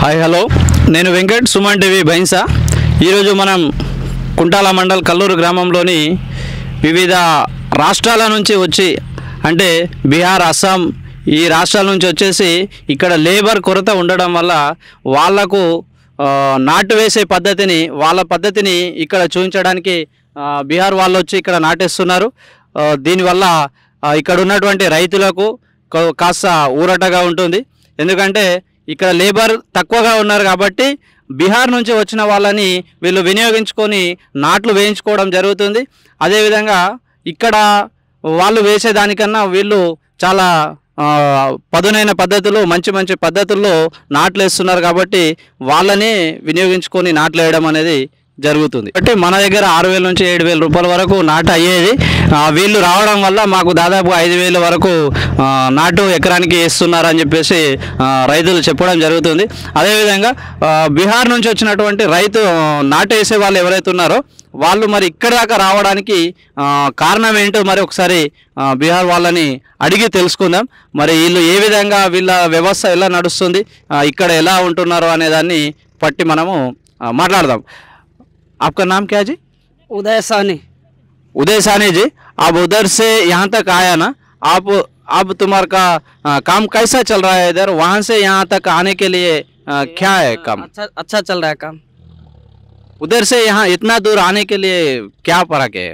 Hi hello, నేను Venkat, Suman TV Bhainsa. ఈరోజు మనం కుంటాల మండల్ కల్లూరు గ్రామంలోని వివిధ రాష్ట్రాల నుంచి వచ్చి, అంటే బీహార్, అస్సాం ఈ రాష్ట్రాల నుంచి వచ్చేసి ఇక్కడ లేబర్ కొరత ఉండడం వల్ల వాళ్లకు నాటు వేసే పద్ధతిని, వాళ్ళ పద్ధతిని ఇక్కడ చూపించడానికి బీహార్ వాళ్ళు వచ్చి ఇక్కడ నాటేస్తున్నారు. దీనివల్ల ఇక్కడ ఉన్నటువంటి రైతులకు కాస్త ఊరటగా ఉంటుంది. ఎందుకంటే ఇక్కడ లేబర్ తక్కువగా ఉన్నారు కాబట్టి బీహార్ నుంచి వచ్చిన వాళ్ళని వీళ్ళు వినియోగించుకొని నాట్లు వేయించుకోవడం జరుగుతుంది. అదేవిధంగా ఇక్కడ వాళ్ళు వేసేదానికన్నా వీళ్ళు చాలా పదునైన పద్ధతులు, మంచి మంచి పద్ధతుల్లో నాట్లు వేస్తున్నారు కాబట్టి వాళ్ళని వినియోగించుకొని నాట్లు వేయడం అనేది జరుగుతుంది. అంటే మన దగ్గర 6,000 నుంచి 7,000 రూపాయల వరకు నాటు అయ్యేది. వీళ్ళు రావడం వల్ల మాకు దాదాపు 5,000 వరకు నాటు ఎకరానికి వేస్తున్నారని చెప్పేసి రైతులు చెప్పడం జరుగుతుంది. అదేవిధంగా బీహార్ నుంచి వచ్చినటువంటి రైతు నాటు వేసే వాళ్ళు ఎవరైతే ఉన్నారో వాళ్ళు మరి ఇక్కడ దాకా రావడానికి కారణం ఏంటో మరి ఒకసారి బీహార్ వాళ్ళని అడిగి తెలుసుకుందాం. మరి వీళ్ళు ఏ విధంగా, వీళ్ళ వ్యవస్థ ఎలా నడుస్తుంది, ఇక్కడ ఎలా ఉంటున్నారో అనే దాన్ని పట్టి మనము మాట్లాడదాం. आपका नाम क्या जी? उदय सानी। उदय सानी जी, आप उधर से यहाँ तक आया ना, आप तुम्हारा का काम कैसा चल रहा है इधर? वहाँ से यहाँ तक आने के लिए क्या है काम? अच्छा चल रहा है काम। उधर से यहाँ इतना दूर आने के लिए क्या फर्क है?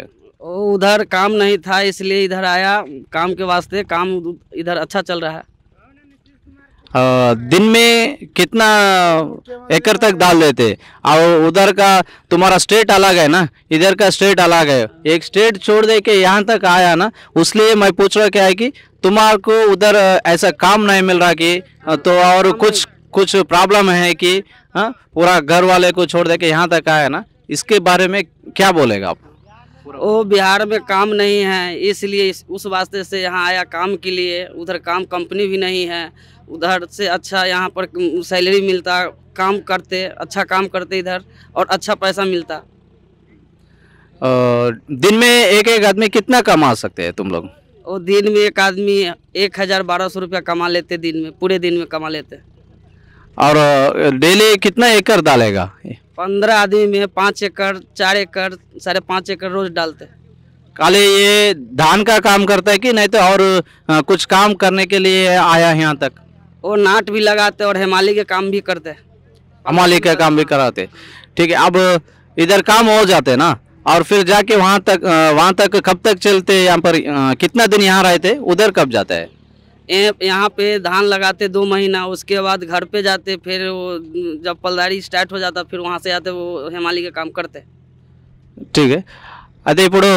उधर काम नहीं था इसलिए इधर आया, काम के वास्ते। काम इधर अच्छा चल रहा है। दिन में कितना एकड़ तक डाल देते? और उधर का तुम्हारा स्टेट अलग है ना, इधर का स्टेट अलग है। एक स्टेट छोड़ दे के यहाँ तक आया ना, उसलिए मैं पूछ रहा क्या है कि तुम्हारे उधर ऐसा काम नहीं मिल रहा कि तो और कुछ प्रॉब्लम है कि पूरा घर वाले को छोड़ दे के यहाँ तक आया ना, इसके बारे में क्या बोलेगा आप? वो बिहार में काम नहीं है इसलिए उस वास्ते से यहाँ आया काम के लिए। उधर काम कंपनी भी नहीं है, उधर से अच्छा यहाँ पर सैलरी मिलता, काम करते, अच्छा काम करते इधर और अच्छा पैसा मिलता। दिन में एक आदमी कितना कमा सकते हैं तुम लोग? और दिन में एक आदमी 1,000-1,200 रुपया कमा लेते, दिन में, पूरे दिन में कमा लेते। और डेली कितना एकड़ डालेगा? 15 आदमी में 5 एकड़, 4 एकड़, 5.5 एकड़ रोज डालते। खाली ये धान का काम करता है कि नहीं तो और कुछ काम करने के लिए आया यहाँ तक? वो नाट भी लगाते और हेमाली के काम भी करते। हमाली का काम भी कराते, ठीक है। अब इधर काम हो जाते ना, और फिर जाके वहाँ तक कब तक चलते? यहाँ पर कितना दिन यहाँ रहते? उधर कब जाता है? यहाँ पे धान लगाते 2 महीना, उसके बाद घर पे जाते, फिर वो जब पलदारी स्टार्ट हो जाता फिर वहाँ से आते, वो हेमाली के काम करते। ठीक है। అదే ఇప్పుడు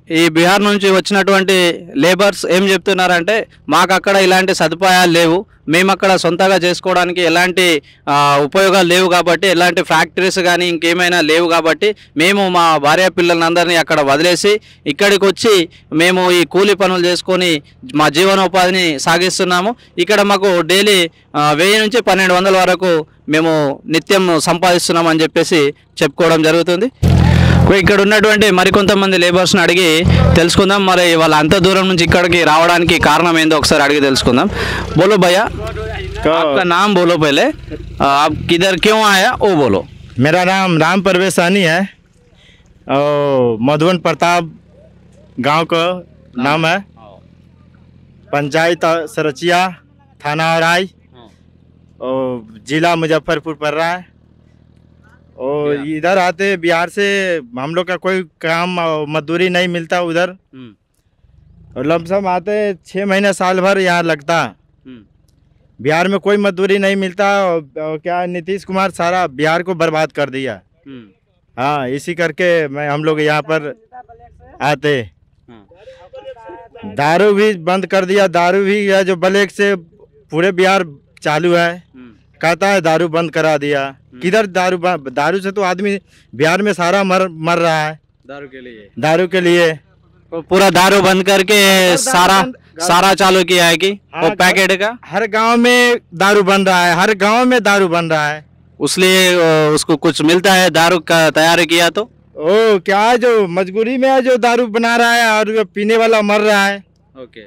ఈ బీహార్ నుంచి వచ్చినటువంటి లేబర్స్ ఏం చెప్తున్నారంటే, మాకు అక్కడ ఇలాంటి సదుపాయాలు లేవు, మేము అక్కడ సొంతగా చేసుకోవడానికి ఎలాంటి ఉపయోగాలు లేవు కాబట్టి, ఎలాంటి ఫ్యాక్టరీస్ కానీ ఇంకేమైనా లేవు కాబట్టి మేము మా భార్య పిల్లలందరినీ అక్కడ వదిలేసి ఇక్కడికి వచ్చి మేము ఈ కూలీ పనులు చేసుకొని మా జీవనోపాధిని సాగిస్తున్నాము. ఇక్కడ మాకు డైలీ 1000 నుంచి 1,200 వరకు మేము నిత్యం సంపాదిస్తున్నామని చెప్పేసి చెప్పుకోవడం జరుగుతుంది. ఇక్కడ ఉన్నటువంటి మరికొంతమంది లేబర్స్ని అడిగి తెలుసుకుందాం. మరి వాళ్ళ అంత దూరం నుంచి ఇక్కడికి రావడానికి కారణం ఏందో ఒకసారి అడిగి తెలుసుకుందాం. बोलो भैया, आपका नाम बोलो पहले, आप किधर क्यों आया वो बोलो। मेरा नाम राम परवेश सानी है और मधुबन प्रताप गांव का नाम है। पंचायत सरचिया, थाना औराई और जिला मुजफ्फरपुर पड़ रहा है। और इधर आते बिहार से हम लोग का कोई काम मजदूरी नहीं मिलता उधर, और लमसम आते 6 महीने साल भर यहाँ लगता। बिहार में कोई मजदूरी नहीं मिलता और क्या नीतीश कुमार सारा बिहार को बर्बाद कर दिया। हाँ, इसी करके हम लोग यहाँ पर आते। दारू भी बंद कर दिया, दारू भी है जो ब्लैक से पूरे बिहार चालू है, कहता है दारू बंद करा दिया। किधर दारू से तो आदमी बिहार में सारा मर रहा है। दारू के लिए तो पूरा दारू बंद करके सारा चालू किया है कि वो पैकेट का हर गांव में दारू बन रहा है, हर गांव में दारू बन रहा है। उसलिए उसको कुछ मिलता है दारू का तैयारी किया तो? ओ क्या है, जो मजबूरी में है जो दारू बना रहा है और पीने वाला मर रहा है। ओके,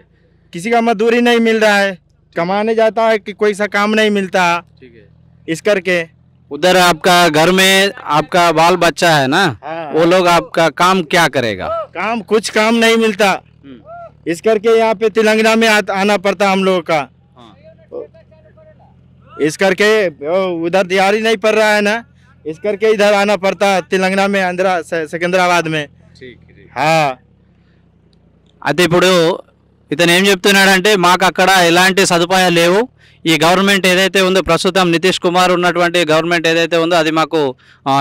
किसी का मजदूरी नहीं मिल रहा है, कमाने जाता है कि कोई सा काम नहीं मिलता। ठीक है। इस करके उधर आपका घर में आपका बाल बच्चा है ना, हाँ, वो लोग आपका काम क्या करेगा? काम कुछ काम नहीं मिलता, इस करके यहाँ पे तेलंगाना में आना पड़ता हम लोगों का। इस करके उधर तैयारी नहीं पड़ रहा है ना, इस करके इधर आना पड़ता तेलंगाना में, आंध्रा सिकंदराबाद में। हाँ అయితే ఇప్పుడు ఇతను ఏం చెప్తున్నాడంటే మాకు అక్కడ ఎలాంటి సదుపాయాలు లేవు, ఈ గవర్నమెంట్ ఏదైతే ఉందో ప్రస్తుతం నితీష్ కుమార్ ఉన్నటువంటి గవర్నమెంట్ ఏదైతే ఉందో అది మాకు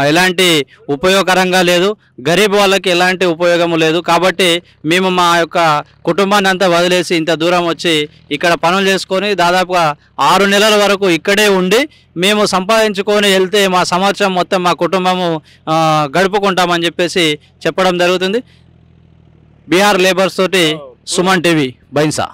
ఎలాంటి ఉపయోగకరంగా లేదు, గరీబ్ వాళ్ళకి ఎలాంటి ఉపయోగము లేదు, కాబట్టి మేము మా యొక్క కుటుంబాన్ని అంతా వదిలేసి ఇంత దూరం వచ్చి ఇక్కడ పనులు చేసుకొని దాదాపుగా 6 నెలల వరకు ఇక్కడే ఉండి మేము సంపాదించుకొని వెళ్తే మా సంవత్సరం మొత్తం మా కుటుంబము గడుపుకుంటామని చెప్పేసి చెప్పడం జరుగుతుంది. బీహార్ లేబర్స్ తోటి సుమన్ టీవీ బైన్సా.